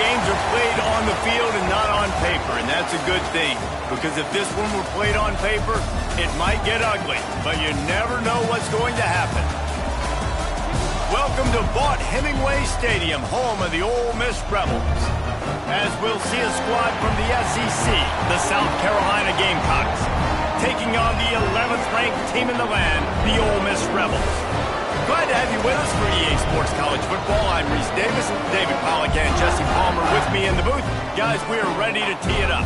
games are played on the field and not on paper, and that's a good thing. Because if this one were played on paper, it might get ugly, but you never know what's going to happen. Welcome to Vaught-Hemingway Stadium, home of the Ole Miss Rebels. As we'll see a squad from the SEC, the South Carolina Gamecocks, taking on the 11th ranked team in the land, the Ole Miss Rebels. Glad to have you with us for EA Sports College Football. I'm Reese Davis, David Pollack, and Jesse Palmer with me in the booth. Guys, we are ready to tee it up.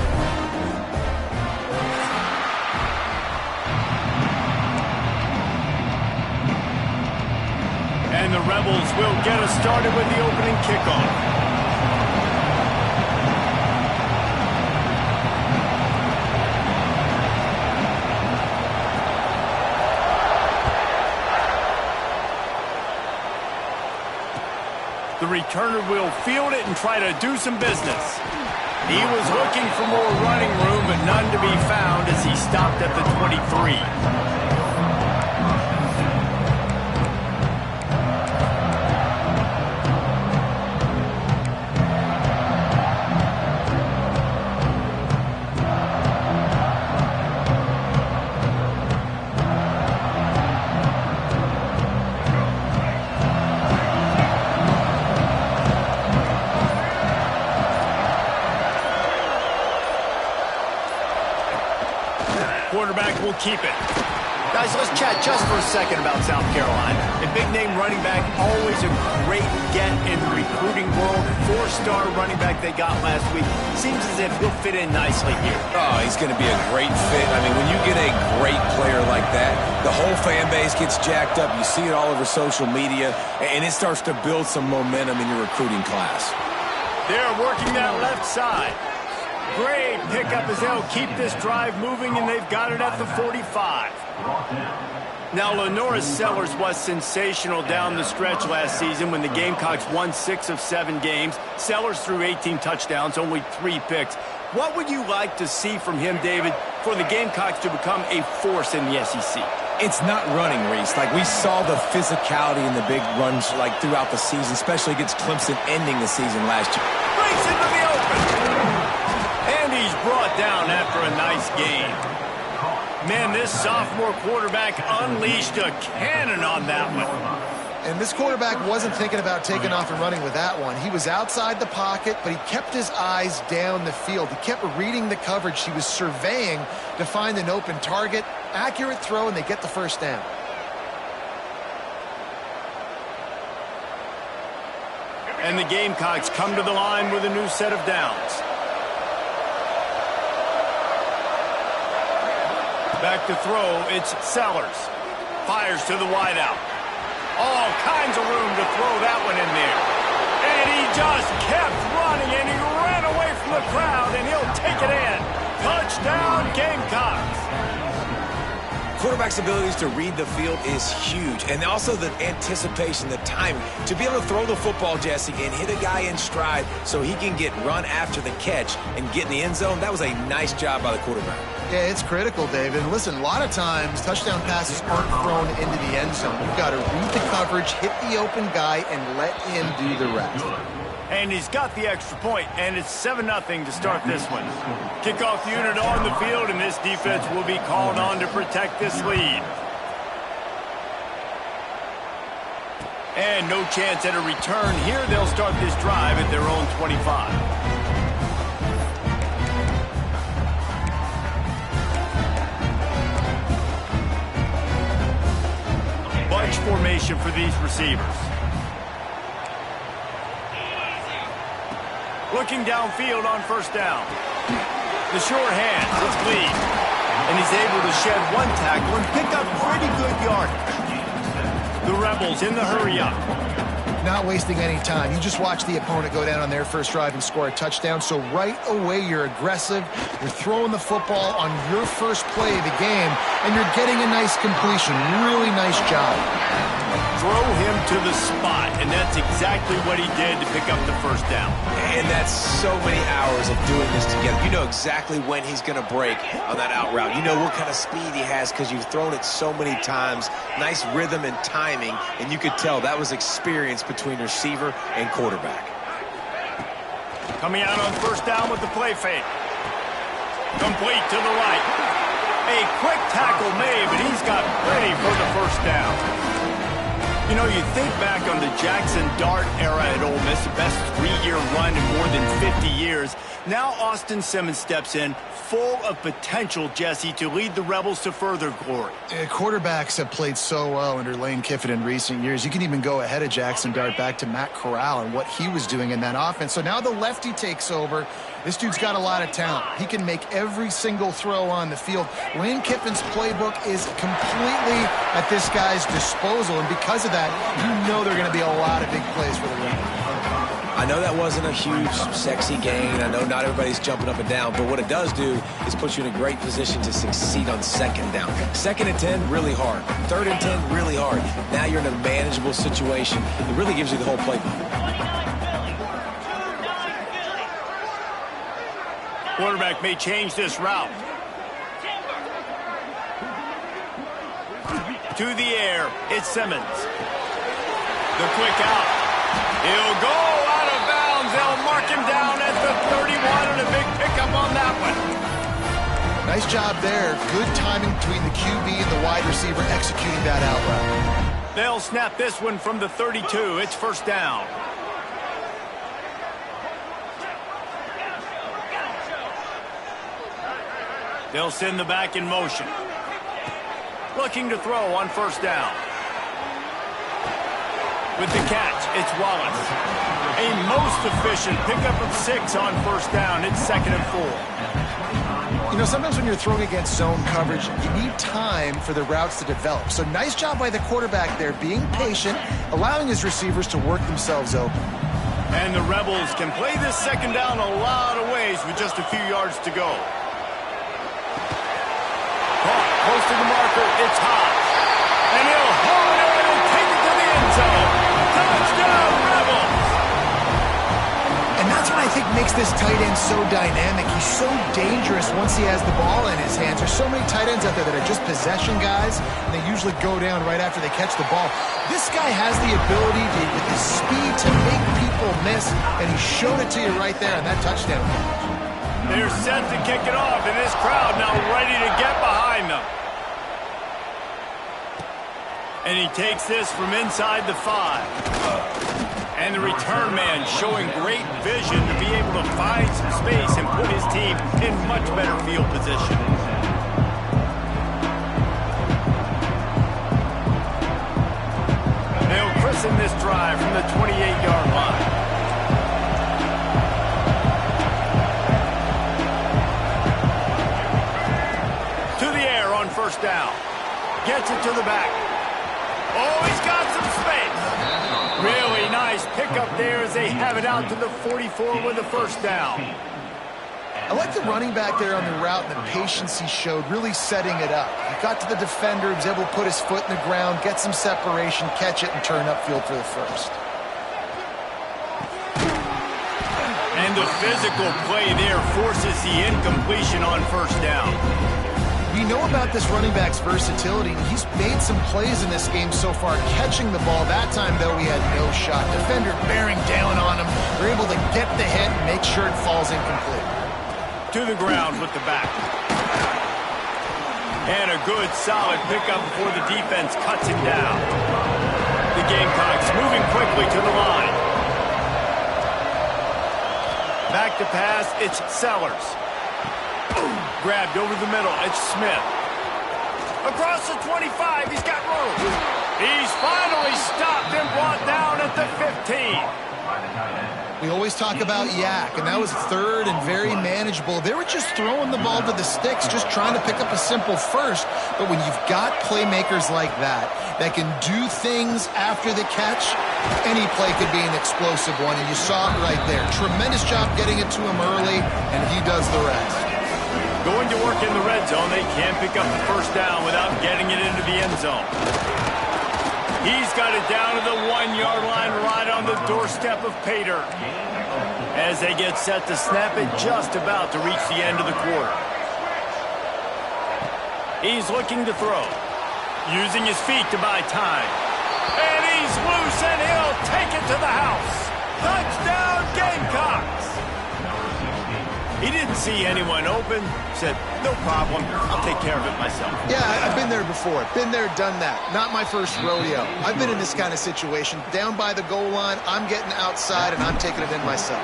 And the Rebels will get us started with the opening kickoff. The returner will field it and try to do some business. He was looking for more running room, but none to be found as he stopped at the 23. Quarterback will keep it. Guys, let's chat just for a second about South Carolina. A big-name running back, always a great get in the recruiting world. Four-star running back they got last week. Seems as if he'll fit in nicely here. Oh, he's going to be a great fit. I mean, when you get a great player like that, the whole fan base gets jacked up. You see it all over social media, and it starts to build some momentum in your recruiting class. They're working that left side. Great pickup as they'll keep this drive moving, and they've got it at the 45. Now, Lenora Sellers was sensational down the stretch last season when the Gamecocks won 6 of 7 games. Sellers threw 18 touchdowns, only 3 picks. What would you like to see from him, David, for the Gamecocks to become a force in the SEC? It's not running, Reese. Like, we saw the physicality in the big runs like throughout the season, especially against Clemson ending the season last year. Breaks into the open. And he's brought down after a nice game. Man, this sophomore quarterback unleashed a cannon on that one. And this quarterback wasn't thinking about taking off and running with that one. He was outside the pocket, but he kept his eyes down the field. He kept reading the coverage. He was surveying to find an open target. Accurate throw, and they get the first down. And the Gamecocks come to the line with a new set of downs. Back to throw, it's Sellers. Fires to the wideout. All kinds of room to throw that one in there. And he just kept running, and he ran away from the crowd, and he'll take it in. Touchdown, Gamecocks. Quarterback's abilities to read the field is huge, and also the anticipation, the timing. To be able to throw the football, Jesse, and hit a guy in stride so he can get run after the catch and get in the end zone, that was a nice job by the quarterback. Yeah, it's critical, David. And listen, a lot of times touchdown passes aren't thrown into the end zone. You've got to read the coverage, hit the open guy, and let him do the rest. And he's got the extra point, and it's 7-0 to start this one. Kickoff unit on the field, and this defense will be called on to protect this lead. And no chance at a return here. They'll start this drive at their own 25. Bunch formation for these receivers. Looking downfield on first down. The sure hands, it's lead. And he's able to shed one tackle and pick up pretty good yardage. The Rebels in the hurry-up. Not wasting any time. You just watch the opponent go down on their first drive and score a touchdown. So right away, you're aggressive. You're throwing the football on your first play of the game, and you're getting a nice completion. Really nice job. Throw him to the spot, and that's exactly what he did to pick up the first down. And that's so many hours of doing this together. You know exactly when he's going to break on that out route. You know what kind of speed he has because you've thrown it so many times. Nice rhythm and timing, and you could tell that was experience between receiver and quarterback. Coming out on first down with the play fake. Complete to the right. A quick tackle made, but he's got plenty for the first down. You know, you think back on the Jackson Dart era at Ole Miss, the best 3-year run in more than 50 years. Now Austin Simmons steps in, full of potential, Jesse, to lead the Rebels to further glory. Quarterbacks have played so well under Lane Kiffin in recent years. You can even go ahead of Jackson Dart back to Matt Corral and what he was doing in that offense. So now the lefty takes over. This dude's got a lot of talent. He can make every single throw on the field. Lane Kiffin's playbook is completely at this guy's disposal, and because of that, you know there are going to be a lot of big plays for the Rebels. I know that wasn't a huge, sexy gain. I know not everybody's jumping up and down, but what it does do is put you in a great position to succeed on second down. 2nd and 10, really hard. 3rd and 10, really hard. Now you're in a manageable situation. It really gives you the whole playbook. Quarterback may change this route. To the air, it's Simmons. The quick out. He'll go out of bounds. They'll mark him down at the 31, and a big pickup on that one. Nice job there. Good timing between the QB and the wide receiver executing that out route. They'll snap this one from the 32. It's first down. They'll send the back in motion. Looking to throw on first down. With the catch, it's Wallace. A most efficient pickup of 6 on first down. It's 2nd and 4. You know, sometimes when you're throwing against zone coverage, you need time for the routes to develop. So nice job by the quarterback there, being patient, allowing his receivers to work themselves open. And the Rebels can play this second down a lot of ways with just a few yards to go. Close to the marker, it's hot. And he'll hold it and take it to the end zone. Touchdown, Rebels! And that's what I think makes this tight end so dynamic. He's so dangerous once he has the ball in his hands. There's so many tight ends out there that are just possession guys, and they usually go down right after they catch the ball. This guy has the ability to, with his speed, to make people miss, and he showed it to you right there on that touchdown. They're set to kick it off, and this crowd now ready to get behind them. And he takes this from inside the 5. And the return man showing great vision to be able to find some space and put his team in much better field position. They'll christen this drive from the 28-yard line. To the air on first down. Gets it to the back. Oh, he's got some space. Really nice pickup there as they have it out to the 44 with the first down. I like the running back there on the route and the patience he showed, really setting it up. He got to the defender, he was able to put his foot in the ground, get some separation, catch it, and turn upfield for the first. And the physical play there forces the incompletion on first down. We know about this running back's versatility. He's made some plays in this game so far, catching the ball. That time, though, he had no shot. Defender bearing down on him. They're able to get the hit and make sure it falls incomplete. To the ground with the back. And a good, solid pickup before the defense cuts him down. The Gamecocks moving quickly to the line. Back to pass, it's Sellers. Grabbed over the middle, it's Smith. Across the 25, he's got room. He's finally stopped and brought down at the 15. We always talk about yak, and that was third and very manageable. They were just throwing the ball to the sticks, just trying to pick up a simple first. But when you've got playmakers like that can do things after the catch, any play could be an explosive one, and you saw it right there. Tremendous job getting it to him early, and he does the rest. Going to work in the red zone, they can't pick up the first down without getting it into the end zone. He's got it down to the 1-yard line right on the doorstep of Pater. As they get set to snap it, just about to reach the end of the quarter. He's looking to throw. Using his feet to buy time. And he's loose and he'll take it to the house. Touchdown Gamecocks! He didn't see anyone open, said, no problem, I'll take care of it myself. Yeah, I've been there before. Been there, done that. Not my first rodeo. I've been in this kind of situation. Down by the goal line, I'm getting outside, and I'm taking it in myself.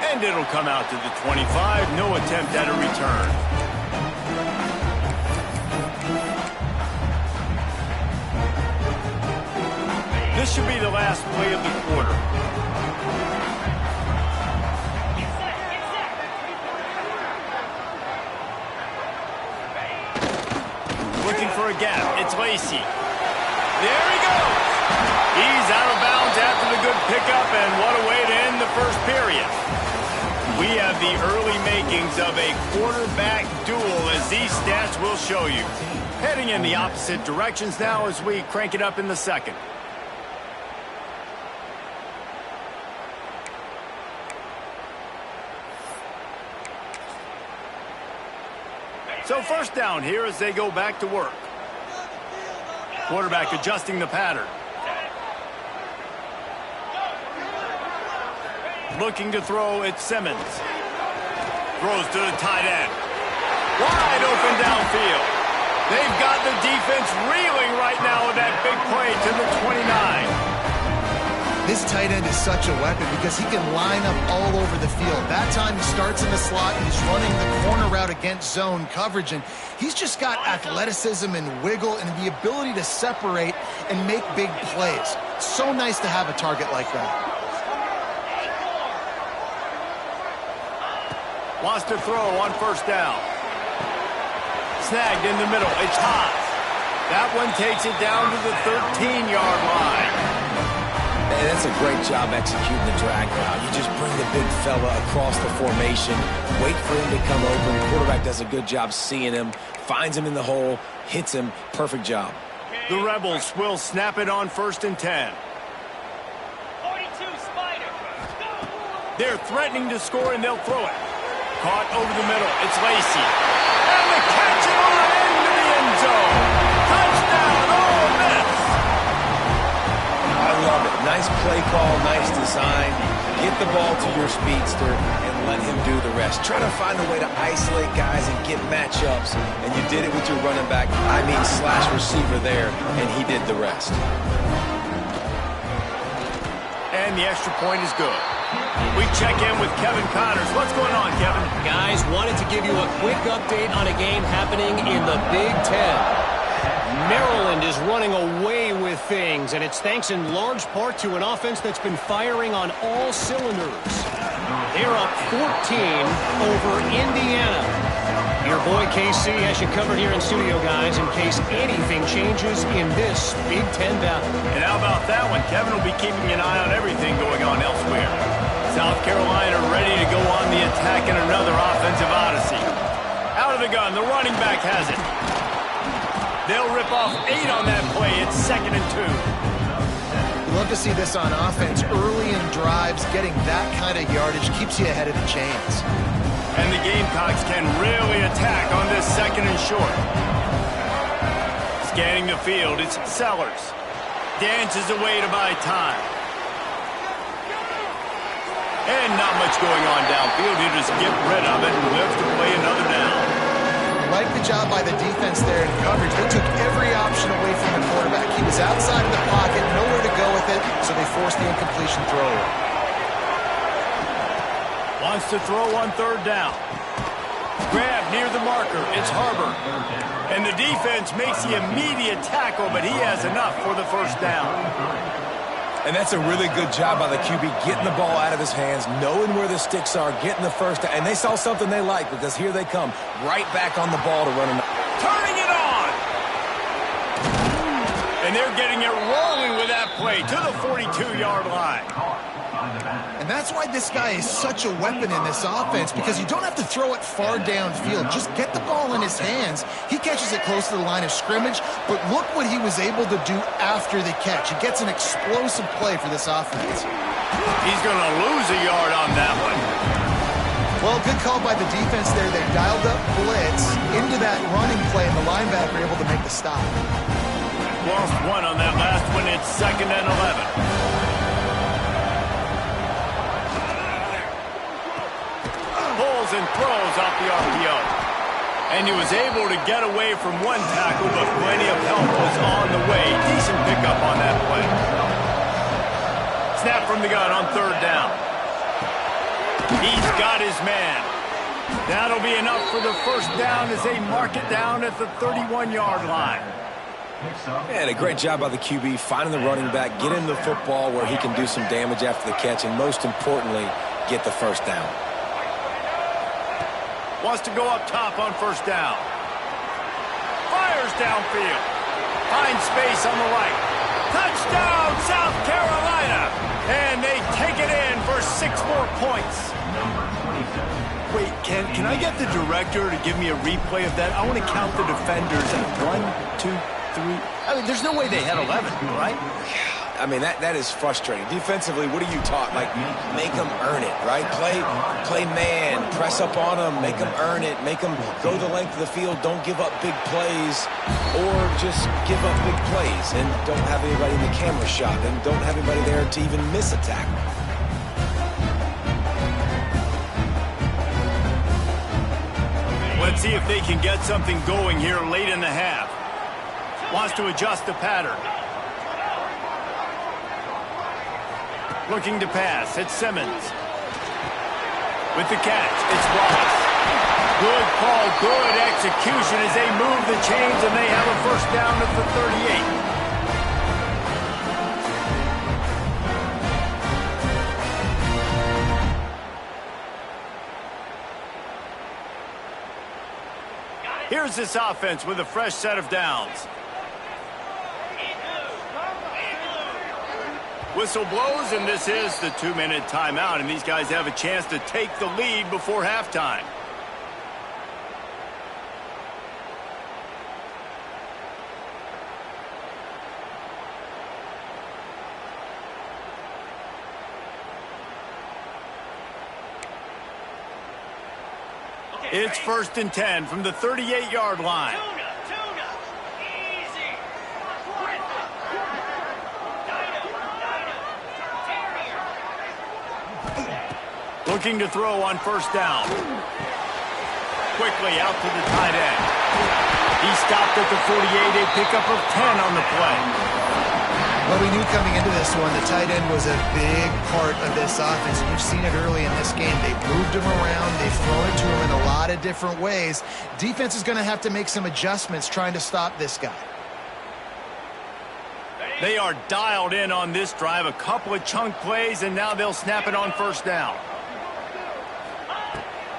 And it'll come out to the 25. No attempt at a return. This should be the last play of the quarter. Looking for a gap. It's Lacey. There he goes. He's out of bounds after the good pickup, and what a way to end the first period. We have the early makings of a quarterback duel, as these stats will show you. Heading in the opposite directions now as we crank it up in the second. So first down here as they go back to work. Quarterback adjusting the pattern. Looking to throw, it's Simmons. Throws to the tight end. Wide open downfield. They've got the defense reeling right now with that big play to the 29. This tight end is such a weapon because he can line up all over the field. That time he starts in the slot and he's running the corner route against zone coverage, and he's just got athleticism and wiggle and the ability to separate and make big plays. It's so nice to have a target like that. Wants to throw on first down. Snagged in the middle. It's Haas. That one takes it down to the 13-yard line. And that's a great job executing the drag route. You just bring the big fella across the formation, wait for him to come open. The quarterback does a good job seeing him, finds him in the hole, hits him. Perfect job. The Rebels will snap it on 1st and 10. 42 Spider. They're threatening to score, and they'll throw it. Caught over the middle. It's Lacey. And the catch on into the end zone. Touchdown, Ole Miss. I love it. Nice play call, nice design. Get the ball to your speedster and let him do the rest. Try to find a way to isolate guys and get matchups, and you did it with your running back, slash receiver there, and he did the rest. And the extra point is good. We check in with Kevin Connors. What's going on, Kevin? Guys, wanted to give you a quick update on a game happening in the Big Ten. Maryland is running away with things, and it's thanks in large part to an offense that's been firing on all cylinders. They're up 14 over Indiana. Your boy KC has you covered here in studio, guys, in case anything changes in this Big Ten battle. And how about that one? Kevin will be keeping an eye on everything going on elsewhere. South Carolina ready to go on the attack in another offensive odyssey. Out of the gun, the running back has it. They'll rip off 8 on that play. It's 2nd and 2. You love to see this on offense. Early in drives, getting that kind of yardage keeps you ahead of the chains. And the Gamecocks can really attack on this 2nd and short. Scanning the field, it's Sellers. Dances away to buy time. And not much going on downfield. He just get rid of it and lives to play another down. Like the job by the defense there in coverage. They took every option away from the quarterback. He was outside of the pocket, nowhere to go with it, so they forced the incompletion throw. Wants to throw on 3rd down. Grab near the marker. It's Harbor. And the defense makes the immediate tackle, but he has enough for the 1st down. And that's a really good job by the QB, getting the ball out of his hands, knowing where the sticks are, getting the 1st down. And they saw something they liked because here they come, right back on the ball to run. Turning it on! And they're getting it rolling with that play to the 42-yard line. And that's why this guy is such a weapon in this offense, because you don't have to throw it far downfield. Just get the ball in his hands. He catches it close to the line of scrimmage, but look what he was able to do after the catch. He gets an explosive play for this offense. He's going to lose a yard on that one. Well, good call by the defense there. They dialed up blitz into that running play, and the linebacker able to make the stop. Lost 1 on that last one. It's 2nd and 11. And he was able to get away from one tackle, but plenty of help was on the way. Decent pickup on that play. Snap from the gun on third down. He's got his man. That'll be enough for the first down as they mark it down at the 31-yard line. And a great job by the QB finding the running back, get him the football where he can do some damage after the catch, and most importantly, get the first down. Wants to go up top on first down. Fires downfield. Finds space on the right. Touchdown, South Carolina! And they take it in for 6 more points. Wait, can I get the director to give me a replay of that? I want to count the defenders at 1, 2, 3. I mean, there's no way they had 11, right? I mean, that is frustrating. Defensively, what are you taught? Like, make them earn it, right? Play man, press up on them, make them earn it, make them go the length of the field, don't give up big plays, or just give up big plays and don't have anybody in the camera shot and don't have anybody there to even miss a tackle. Let's see if they can get something going here late in the half. Wants to adjust the pattern. Looking to pass. It's Simmons. With the catch, it's Ross. Good call, good execution as they move the chains and they have a first down at the 38. Here's this offense with a fresh set of downs. Whistle blows, and this is the 2-minute timeout, and these guys have a chance to take the lead before halftime. It's 1st and 10 from the 38-yard line. Looking to throw on first down. Quickly out to the tight end. He stopped at the 48, a pickup of 10 on the play. Well, we knew coming into this one, the tight end was a big part of this offense. You've seen it early in this game. They've moved him around. They've thrown it to him in a lot of different ways. Defense is going to have to make some adjustments trying to stop this guy. They are dialed in on this drive. A couple of chunk plays, and now they'll snap it on first down.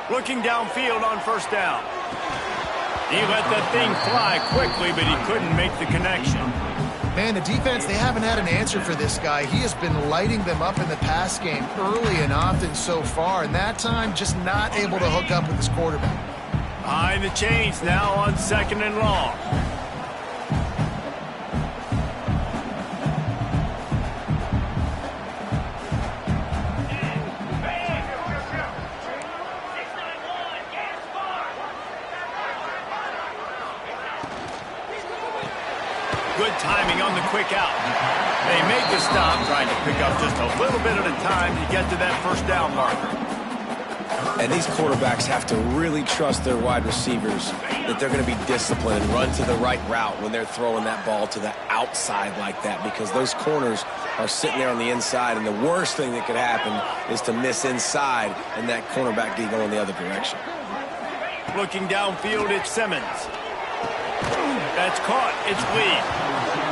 Looking downfield on first down. He let that thing fly quickly, but he couldn't make the connection. Man, the defense, they haven't had an answer for this guy. He has been lighting them up in the pass game early and often so far, and that time just not able to hook up with his quarterback. Behind the chains now on 2nd and long. Good timing on the quick out. They make the stop, trying to pick up just a little bit at a time to get to that first down marker. And these quarterbacks have to really trust their wide receivers that they're going to be disciplined and run to the right route when they're throwing that ball to the outside like that, because those corners are sitting there on the inside, and the worst thing that could happen is to miss inside and that cornerback get going the other direction. Looking downfield, it's Simmons. That's caught. It's Lee.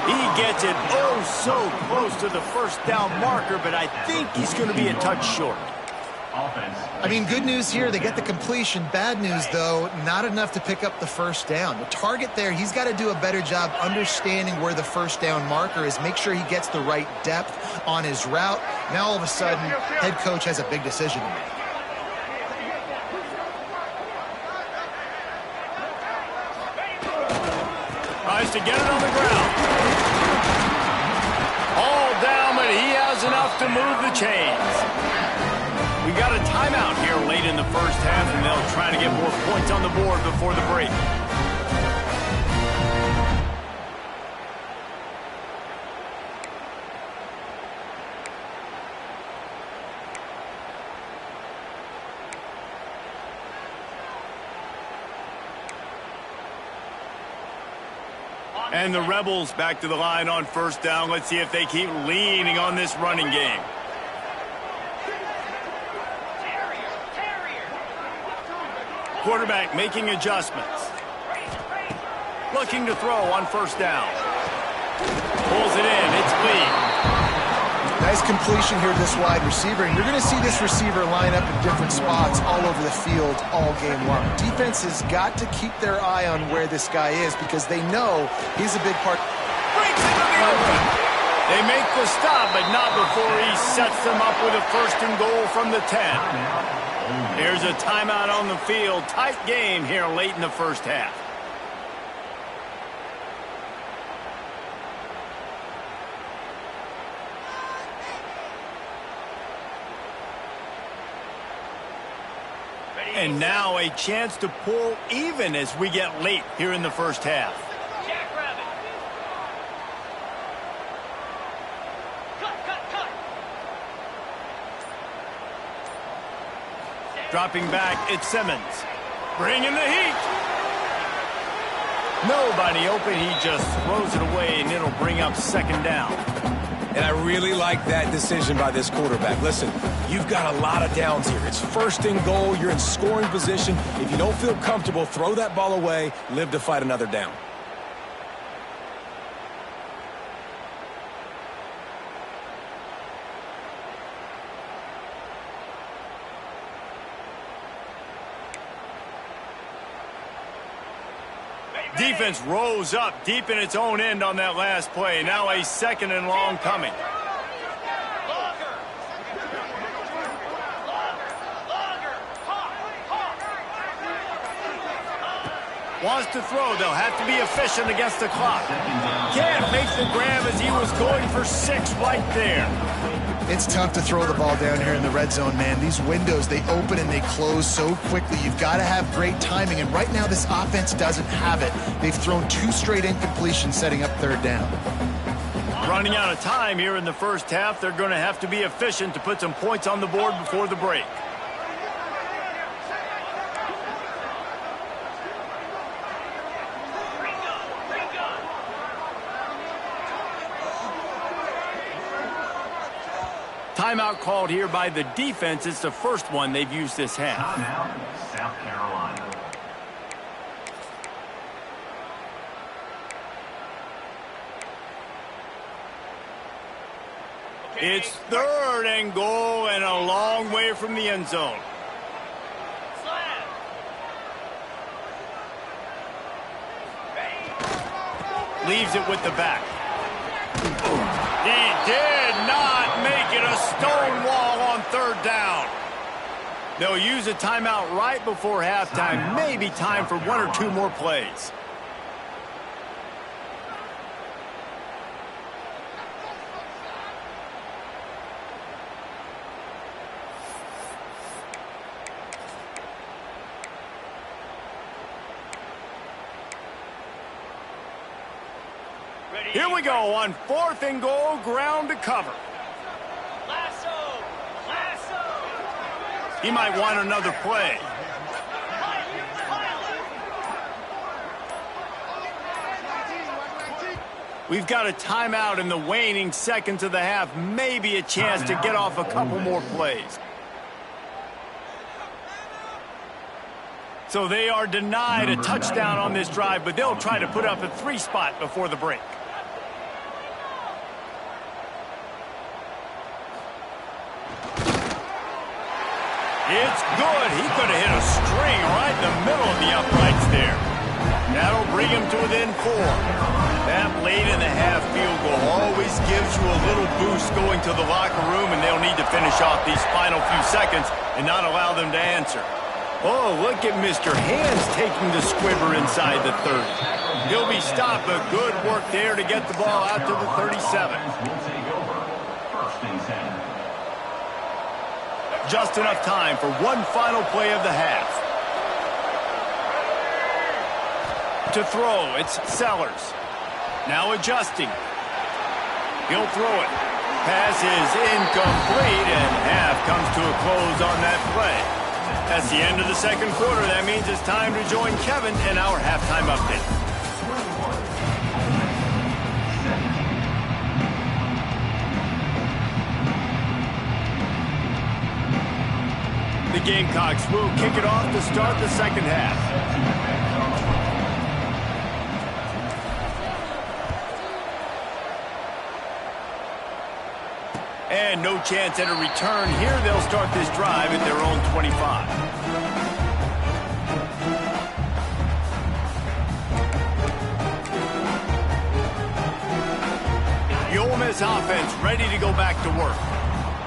He gets it oh so close to the first down marker, but I think he's going to be a touch short. I mean, good news here, they get the completion. Bad news, though, not enough to pick up the first down. The target there, he's got to do a better job understanding where the first down marker is, make sure he gets the right depth on his route. Now, all of a sudden, head coach has a big decision to make. Tries to get it on the ground. All down, but he has enough to move the chains. We got a timeout here late in the first half, and they'll try to get more points on the board before the break. And the Rebels back to the line on first down. Let's see if they keep leaning on this running game. Quarterback making adjustments. Looking to throw on first down. Pulls it in. It's Lee. Nice completion here, this wide receiver. And you're going to see this receiver line up in different spots all over the field all game long. Defense has got to keep their eye on where this guy is because they know he's a big part. Breaks into the open. They make the stop, but not before he sets them up with a first and goal from the 10. Here's a timeout on the field. Tight game here late in the first half. And now a chance to pull even as we get late here in the first half. Jackrabbit. Cut. Dropping back, it's Simmons. Bringing the heat. Nobody open. He just throws it away, and it'll bring up second down. And I really like that decision by this quarterback. Listen, you've got a lot of downs here. It's first and goal. You're in scoring position. If you don't feel comfortable, throw that ball away. Live to fight another down. Defense rose up deep in its own end on that last play. Now a second and long coming. Wants to throw. They'll have to be efficient against the clock. Can't make the grab as he was going for 6 right there. It's tough to throw the ball down here in the red zone, man. These windows, they open and they close so quickly. You've got to have great timing, and right now this offense doesn't have it. They've thrown 2 straight incompletions setting up third down. Running out of time here in the first half. They're going to have to be efficient to put some points on the board before the break. Timeout called here by the defense. It's the first one they've used this half. Timeout, South Carolina. It's third and goal and a long way from the end zone. Leaves it with the back. He did not make it a stone wall on third down. They'll use a timeout right before halftime. Maybe time for 1 or 2 more plays. Here we go on 4th and goal, ground to cover. Lasso. He might want another play. We've got a timeout in the waning seconds of the half. Maybe a chance to get off a couple more plays. So they are denied a touchdown on this drive, but they'll try to put up a 3 spot before the break. It's good. He could have hit a string right in the middle of the uprights there. That'll bring him to within 4. That late in the half field goal always gives you a little boost going to the locker room, and they'll need to finish off these final few seconds and not allow them to answer. Oh, look at Mr. Hands taking the squibber inside the 30. He'll be stopped, but good work there to get the ball out to the 37. Just enough time for one final play of the half. To throw, it's Sellers. Now adjusting. He'll throw it. Pass is incomplete, and half comes to a close on that play. That's the end of the second quarter. That means it's time to join Kevin in our halftime update. Gamecocks will kick it off to start the second half. And no chance at a return here. They'll start this drive at their own 25. The Ole Miss offense ready to go back to work.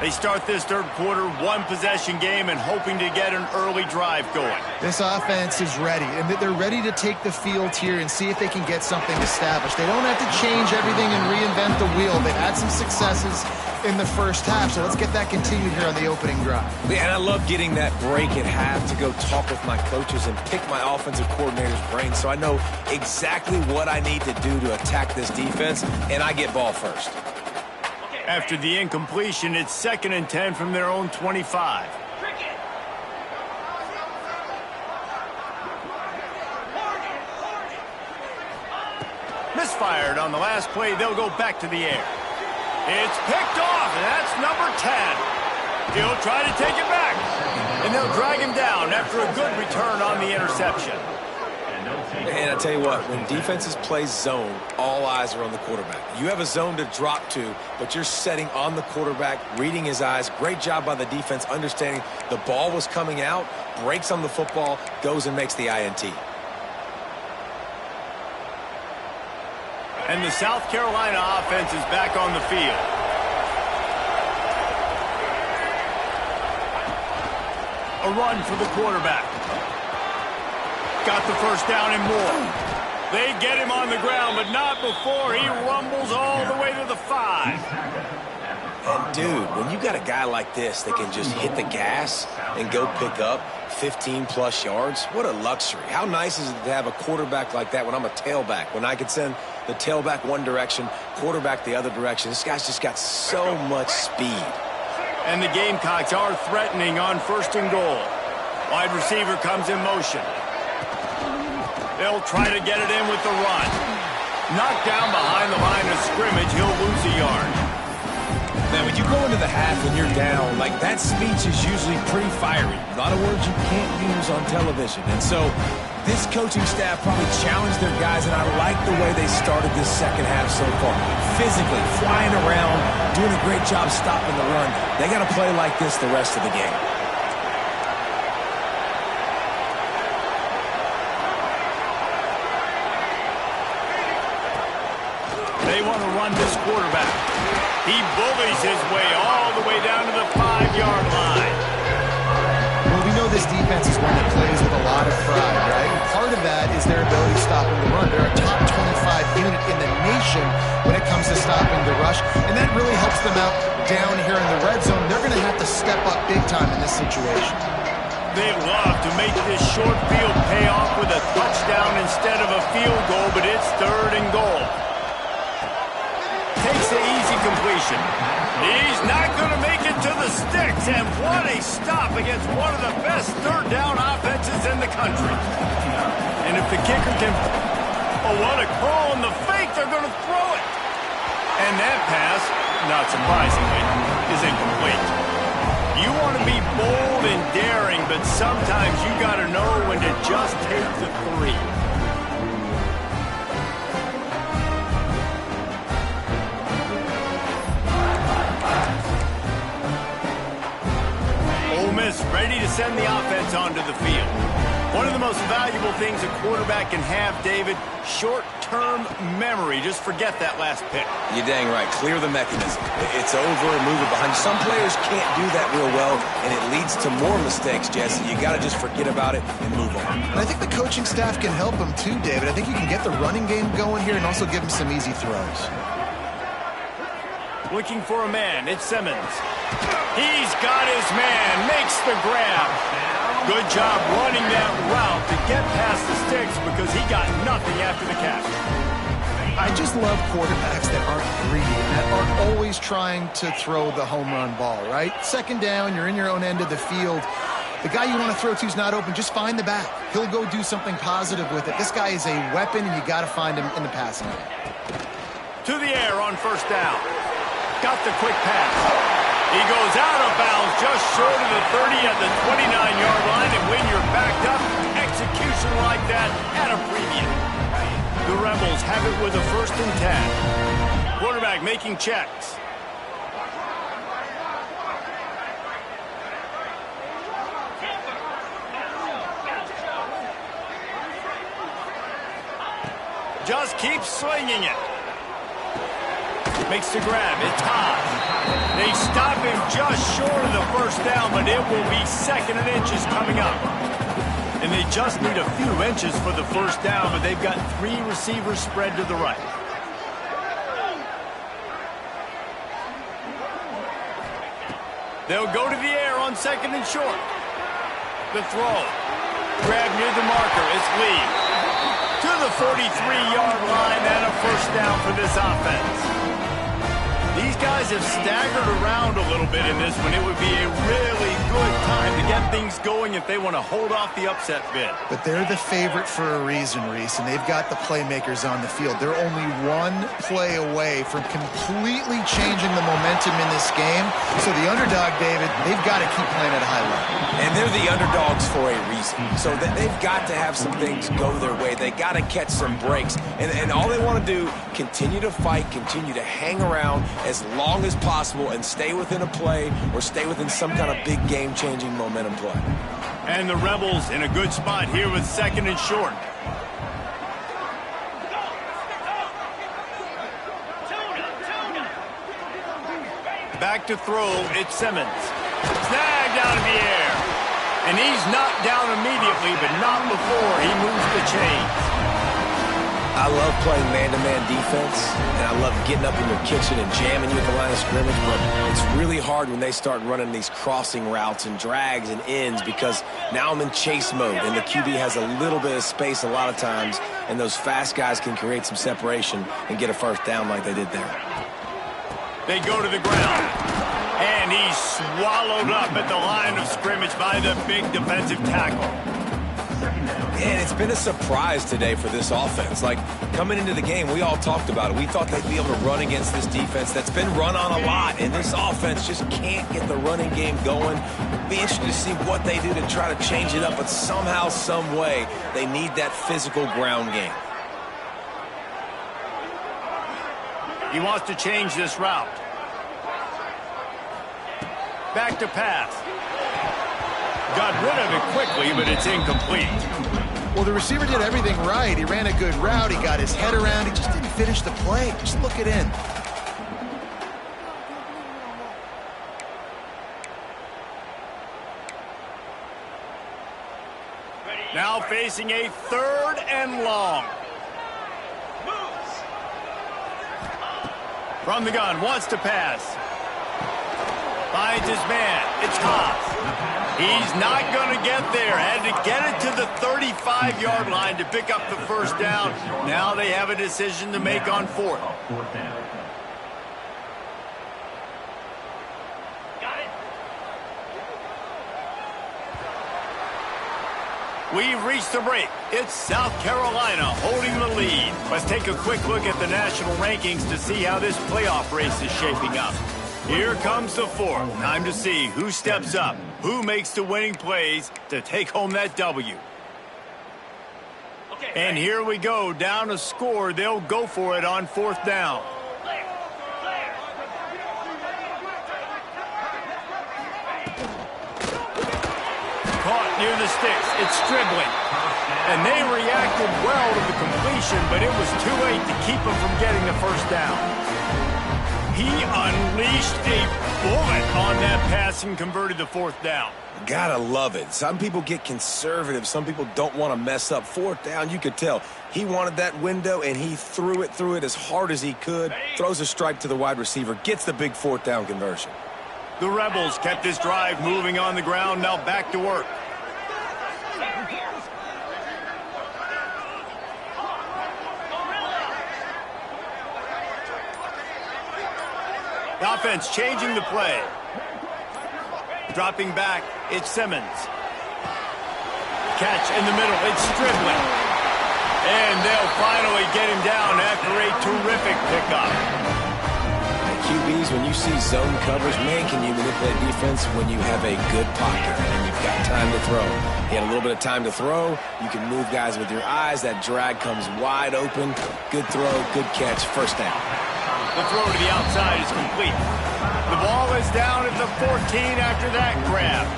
They start this third quarter, one-possession game, and hoping to get an early drive going. This offense is ready, and they're ready to take the field here and see if they can get something established. They don't have to change everything and reinvent the wheel. They've had some successes in the first half, so let's get that continued here on the opening drive. Yeah, and I love getting that break at half to go talk with my coaches and pick my offensive coordinator's brain so I know exactly what I need to do to attack this defense, and I get ball first. After the incompletion, it's 2nd and 10 from their own 25. Misfired on the last play. They'll go back to the air. It's picked off, and that's number 10. He'll try to take it back, and they'll drag him down after a good return on the interception. And I tell you what, when defenses play zone, all eyes are on the quarterback. You have a zone to drop to, but you're setting on the quarterback, reading his eyes. Great job by the defense, understanding the ball was coming out, breaks on the football, goes and makes the INT. And the South Carolina offense is back on the field. A run for the quarterback. Got the first down and more. They get him on the ground, but not before he rumbles all the way to the 5. And, dude, when you got a guy like this that can just hit the gas and go pick up 15-plus yards, what a luxury. How nice is it to have a quarterback like that when I'm a tailback, when I can send the tailback one direction, quarterback the other direction. This guy's just got so much speed. And the Gamecocks are threatening on 1st and goal. Wide receiver comes in motion. They'll try to get it in with the run. Knocked down behind the line of scrimmage, he'll lose a yard. Now, when you go into the half and you're down, like, that speech is usually pretty fiery. A lot of words you can't use on television. And so this coaching staff probably challenged their guys, and I like the way they started this second half so far. Physically, flying around, doing a great job stopping the run. They got to play like this the rest of the game. They want to run this quarterback. He bullies his way all the way down to the 5-yard line. Well, we know this defense is one that plays with a lot of pride, right? And part of that is their ability to stop the run. They're a top 25 unit in the nation when it comes to stopping the rush, and that really helps them out down here in the red zone. They're going to have to step up big time in this situation. They love to make this short field pay off with a touchdown instead of a field goal, but it's 3rd and goal. Takes the easy completion. He's not going to make it to the sticks, and what a stop against one of the best 3rd down offenses in the country. And if the kicker can... Oh, what a call on the fake. They're going to throw it. And that pass, not surprisingly, is incomplete. You want to be bold and daring, but sometimes you got to know when to just take the 3. Ready to send the offense onto the field. One of the most valuable things a quarterback can have, David, short-term memory. Just forget that last pick. You're dang right. Clear the mechanism. It's over and move it behind you. Some players can't do that real well, and it leads to more mistakes, Jesse. You got to just forget about it and move on. And I think the coaching staff can help him too, David. I think you can get the running game going here and also give him some easy throws. Looking for a man. It's Simmons. He's got his man. Makes the grab. Good job running that route to get past the sticks because he got nothing after the catch. I just love quarterbacks that aren't greedy, that aren't always trying to throw the home run ball, right? 2nd down, you're in your own end of the field. The guy you want to throw to is not open. Just find the back. He'll go do something positive with it. This guy is a weapon, and you got to find him in the passing game. To the air on 1st down. Got the quick pass. He goes out of bounds just short of the 30 at the 29-yard line, and when you're backed up, execution like that at a premium. The Rebels have it with a 1st and 10. Quarterback making checks. Just keeps slinging it. Makes the grab. It's high. They stop him just short of the 1st down, but it will be 2nd and inches coming up. And they just need a few inches for the 1st down, but they've got 3 receivers spread to the right. They'll go to the air on 2nd and short. The throw. Grab near the marker. It's Lee. To the 43-yard line and a 1st down for this offense. These guys have staggered around a little bit in this one. It would be a really good time to get things going if they want to hold off the upset bid. But they're the favorite for a reason, Reese, and they've got the playmakers on the field. They're only one play away from completely changing the momentum in this game. So the underdog, David, they've got to keep playing at a high level. And they're the underdogs for a reason. So they've got to have some things go their way. They got to catch some breaks. And all they want to do, continue to fight, continue to hang around as long as possible and stay within a play or stay within some kind of big game-changing momentum play. And the Rebels in a good spot here with 2nd and short. Back to throw, it's Simmons. Snagged out of the air. And he's knocked down immediately, but not before he moves the chains. I love playing man-to-man defense, and I love getting up in your kitchen and jamming you at the line of scrimmage, but it's really hard when they start running these crossing routes and drags and ends because now I'm in chase mode, and the QB has a little bit of space a lot of times, and those fast guys can create some separation and get a 1st down like they did there. They go to the ground, and he's swallowed up at the line of scrimmage by the big defensive tackle. And it's been a surprise today for this offense. Like, coming into the game, we all talked about it. We thought they'd be able to run against this defense that's been run on a lot, and this offense just can't get the running game going. Be interested to see what they do to try to change it up, but somehow, some way, they need that physical ground game. He wants to change this route. Back to pass. Got rid of it quickly, but it's incomplete. Well, the receiver did everything right. He ran a good route. He got his head around. He just didn't finish the play. Just look it in. Now facing a 3rd and long. From the gun, wants to pass. Finds his man. It's Haas. He's not going to get there. Had to get it to the 35-yard line to pick up the 1st down. Now they have a decision to make on 4th. We've reached the break. It's South Carolina holding the lead. Let's take a quick look at the national rankings to see how this playoff race is shaping up. Here comes the 4th. Time to see who steps up, who makes the winning plays to take home that W. And here we go, down a score. They'll go for it on 4th down. Caught near the sticks. It's Stribling. And they reacted well to the completion, but it was too late to keep them from getting the 1st down. He unleashed a bullet on that pass and converted the 4th down. Gotta love it. Some people get conservative. Some people don't want to mess up. 4th down, you could tell. He wanted that window, and he threw it as hard as he could. Throws a strike to the wide receiver. Gets the big 4th down conversion. The Rebels kept this drive moving on the ground. Now back to work. The offense changing the play. Dropping back, it's Simmons. Catch in the middle, it's Stribling. And they'll finally get him down after a terrific pickup. QBs, when you see zone coverage, man, can you manipulate defense when you have a good pocket and you've got time to throw. He had a little bit of time to throw. You can move guys with your eyes. That drag comes wide open. Good throw, good catch, first down. The throw to the outside is complete. The ball is down at the 14 after that grab.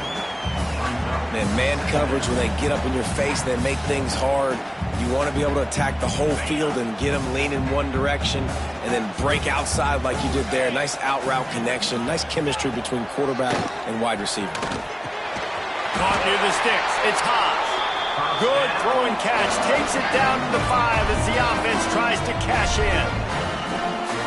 Man coverage, when they get up in your face, they make things hard. You want to be able to attack the whole field and get them lean in one direction and then break outside like you did there. Nice out route connection. Nice chemistry between quarterback and wide receiver. Caught near the sticks. It's high. Good throw and catch. Takes it down to the 5 as the offense tries to cash in.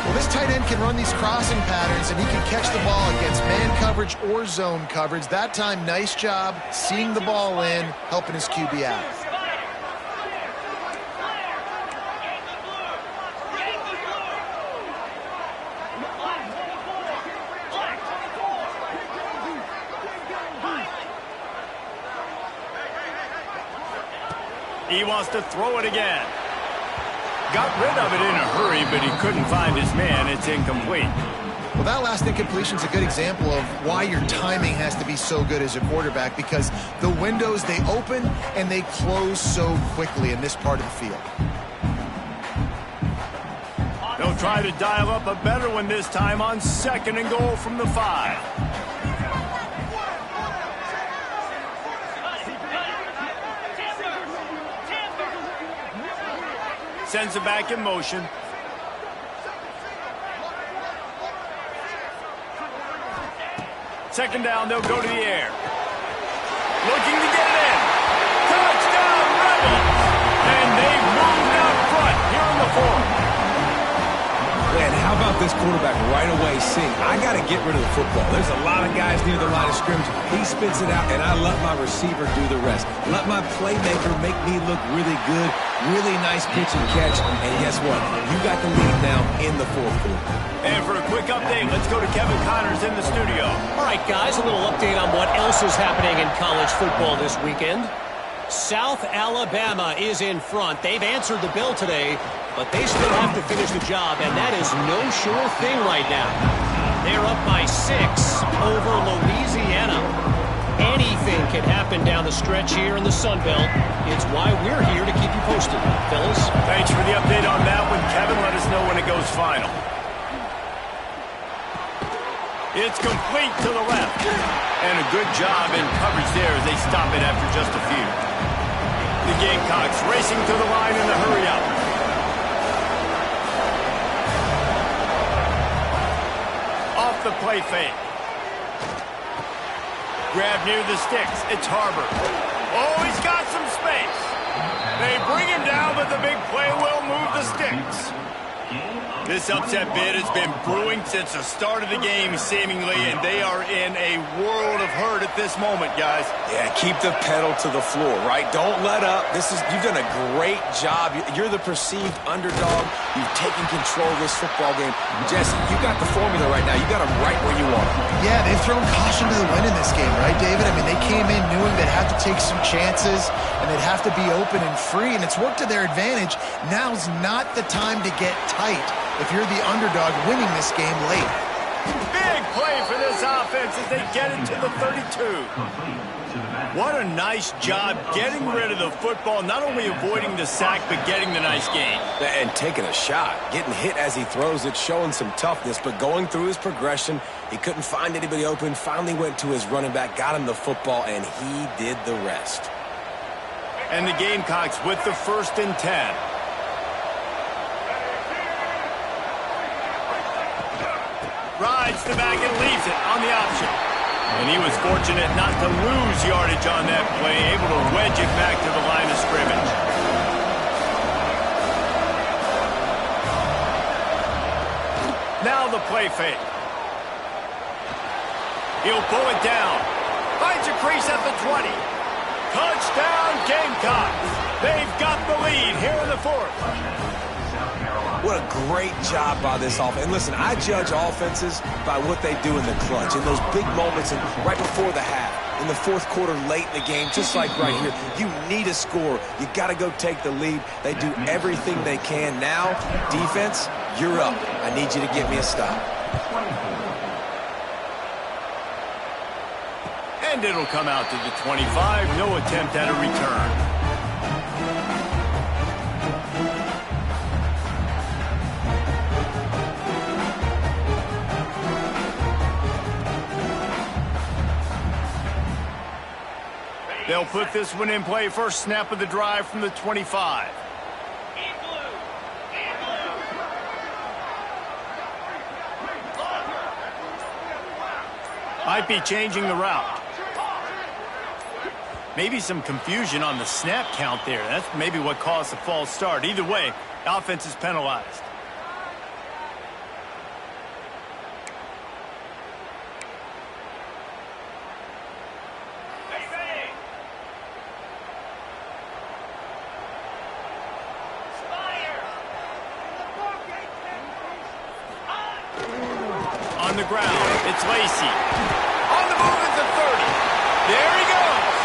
Well, this tight end can run these crossing patterns, and he can catch the ball against man coverage or zone coverage. That time, nice job seeing the ball in, helping his QB out. He wants to throw it again. Got rid of it in a hurry, but he couldn't find his man. It's incomplete. Well, that last incompletion is a good example of why your timing has to be so good as a quarterback, because the windows, they open and they close so quickly in this part of the field. They'll try to dial up a better one this time on 2nd and goal from the 5. Sends it back in motion. Second down, they'll go to the air. Looking to get it in. Touchdown, Rebels! And they've moved out front here in the 4th. Man, how about this quarterback right away seeing, I got to get rid of the football. There's a lot of guys near the line of scrimmage. He spits it out, and I let my receiver do the rest. Let my playmaker make me look really good. Really nice pitch and catch. And guess what? You got the lead now in the 4th quarter. And for a quick update, let's go to Kevin Connors in the studio. All right, guys, a little update on what else is happening in college football this weekend. South Alabama is in front. They've answered the bell today, but they still have to finish the job, and that is no sure thing right now. They're up by 6 over Louisiana. Anything can happen down the stretch here in the Sun Belt. It's why we're here to keep you posted, fellas. Thanks for the update on that one, Kevin. Let us know when it goes final. It's complete to the left. And a good job in coverage there as they stop it after just a few. The Gamecocks racing to the line in the hurry up. Off the play fake. Grab near the sticks. It's Harbor. Oh, he's got some space. They bring him down, but the big play will move the sticks. This upset bid has been brewing since the start of the game, seemingly, and they are in a world of hurt at this moment, guys. Yeah, keep the pedal to the floor, right? Don't let up. You've done a great job. You're the perceived underdog. You've taken control of this football game. Jesse, you got the formula right now. You got them right where you want them. Yeah, they've thrown caution to the wind in this game, right, David? I mean, they came in knowing they'd have to take some chances and they'd have to be open and free, and it's worked to their advantage. Now's not the time to get tight if you're the underdog winning this game late. Big play for this offense as they get it to the 32. What a nice job getting rid of the football, not only avoiding the sack, but getting the nice gain. And taking a shot, getting hit as he throws it, showing some toughness, but going through his progression, he couldn't find anybody open, finally went to his running back, got him the football, and he did the rest. And the Gamecocks with the 1st and 10. Rides the back and leaves it on the option. And he was fortunate not to lose yardage on that play, able to wedge it back to the line of scrimmage. Now the play fake. He'll pull it down. Finds a crease at the 20. Touchdown Gamecocks. They've got the lead here in the 4th. What a great job by this offense. And listen, I judge offenses by what they do in the clutch, in those big moments and right before the half, in the 4th quarter, late in the game, just like right here. You need a score. You got to go take the lead. They do everything they can. Now, defense, you're up. I need you to get me a stop. And it'll come out to the 25. No attempt at a return. They'll put this one in play. First snap of the drive from the 25. Might be changing the route. Maybe some confusion on the snap count there. That's maybe what caused the false start. Either way, offense is penalized. On the ground, it's Lacy. On the move at the 30. There he goes.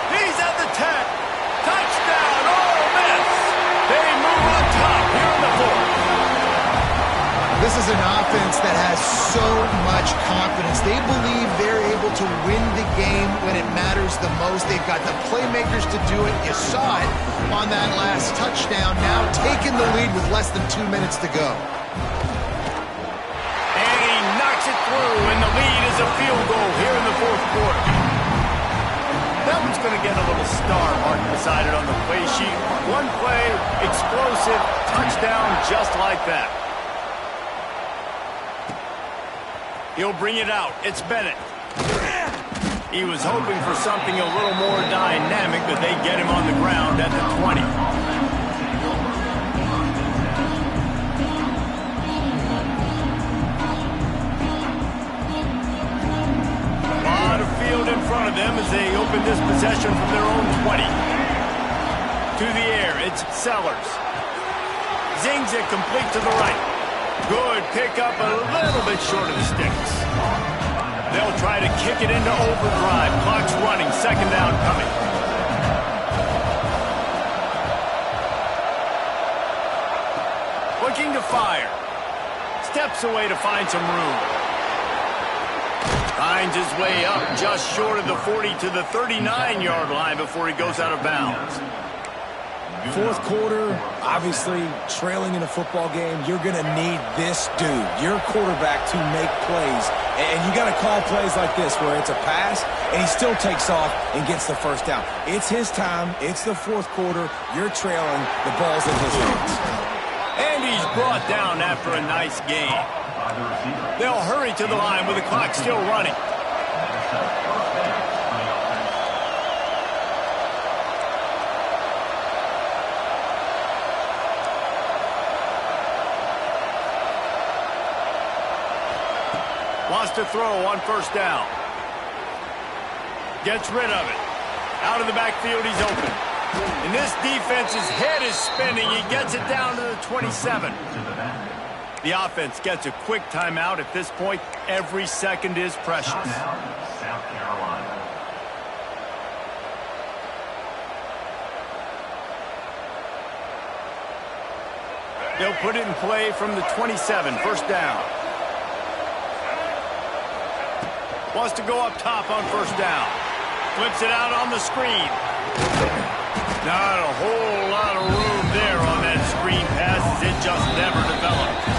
He's at the 10. Touchdown, Ole Miss. They move on top here in the fourth. This is an offense that has so much confidence. They believe they're able to win the game when it matters the most. They've got the playmakers to do it. You saw it on that last touchdown. Now taking the lead with less than 2 minutes to go. And he knocks it through, and the lead is a field goal here in the fourth quarter. That one's going to get a little star mark beside it on the play sheet. One play, explosive, touchdown just like that. He'll bring it out. It's Bennett. He was hoping for something a little more dynamic, but they get him on the ground at the 20. A lot of field in front of them as they open this possession from their own 20. To the air, it's Sellers. Zings it complete to the right. Good pickup, a little bit short of the sticks. They'll try to kick it into overdrive. Clock's running, second down coming. Looking to fire. Steps away to find some room. Finds his way up just short of the 40 to the 39-yard line before he goes out of bounds. Fourth quarter, obviously trailing in a football game, you're going to need this dude, your quarterback, to make plays. And you got to call plays like this where it's a pass and he still takes off and gets the first down. It's his time. It's the fourth quarter. You're trailing. The ball's in his hands. And he's brought down after a nice game. They'll hurry to the line with the clock still running. Wants to throw on first down. Gets rid of it. Out of the backfield, he's open. And this defense's head is spinning. He gets it down to the 27. The offense gets a quick timeout. At this point, every second is precious. South Carolina. They'll put it in play from the 27. First down. Wants to go up top on first down. Flips it out on the screen. Not a whole lot of room there on that screen pass as it just never developed.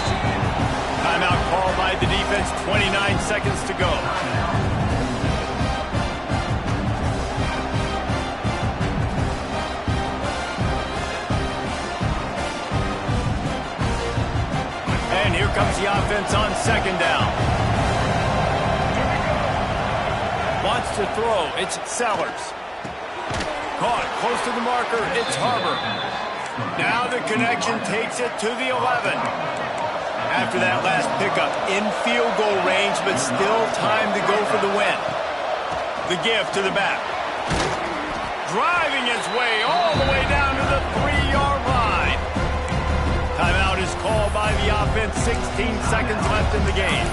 Timeout called by the defense, 29 seconds to go. And here comes the offense on second down. Wants to throw. It's Sellers. Caught close to the marker. It's Harbor. Now the connection takes it to the 11. After that last pickup, in field goal range, but still time to go for the win. The give to the back. Driving his way all the way down to the 3-yard line. Timeout is called by the offense. 16 seconds left in the game.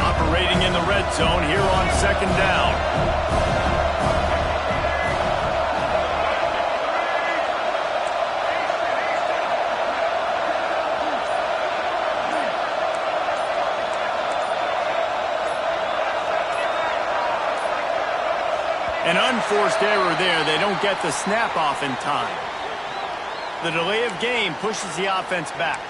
Operating in the red zone here on second down. unforced error there. They don't get the snap off in time. The delay of game pushes the offense back.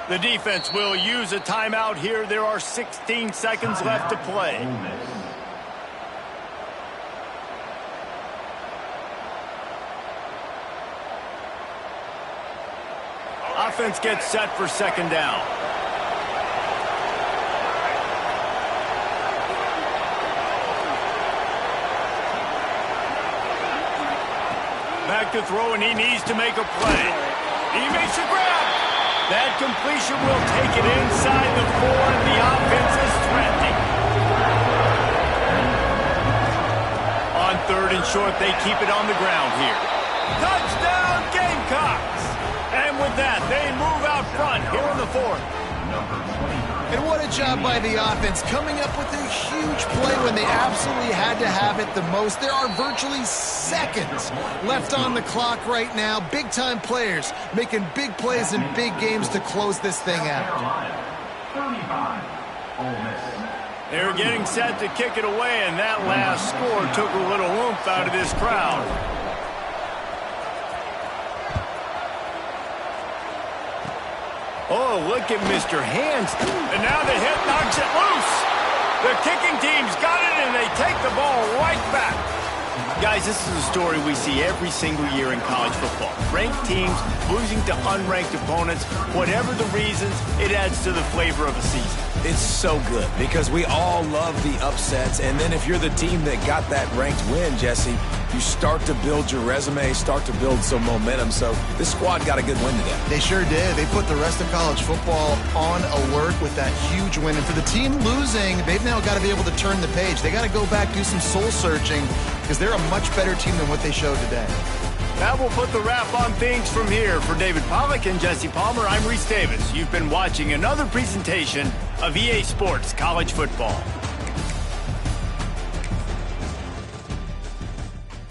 The defense will use a timeout here. There are 16 seconds left to play. Offense gets set for second down. Back to throw, and he needs to make a play. He makes a grab. That completion will take it inside the 4, and the offense is threatening. On third and short, they keep it on the ground here. Touchdown, Gamecocks! And with that, they move out front here in the 4th. And what a job by the offense, coming up with a huge play when they absolutely had to have it the most. There are virtually seconds left on the clock right now. Big-time players making big plays in big games to close this thing out. They're getting set to kick it away, and that last score took a little oomph out of this crowd. Oh, look at Mr. Hands. And now the hit knocks it loose. The kicking team's got it, and they take the ball right back. Guys, this is a story we see every single year in college football. Ranked teams losing to unranked opponents. Whatever the reasons, it adds to the flavor of a season. It's so good because we all love the upsets. And then if you're the team that got that ranked win, Jesse, you start to build your resume, start to build some momentum. So this squad got a good win today. They sure did. They put the rest of college football on alert with that huge win. And for the team losing, they've now got to be able to turn the page. They got to go back, do some soul searching, because they're a much better team than what they showed today. That will put the wrap on things from here. For David Pollack and Jesse Palmer, I'm Reese Davis. You've been watching another presentation of EA Sports College Football.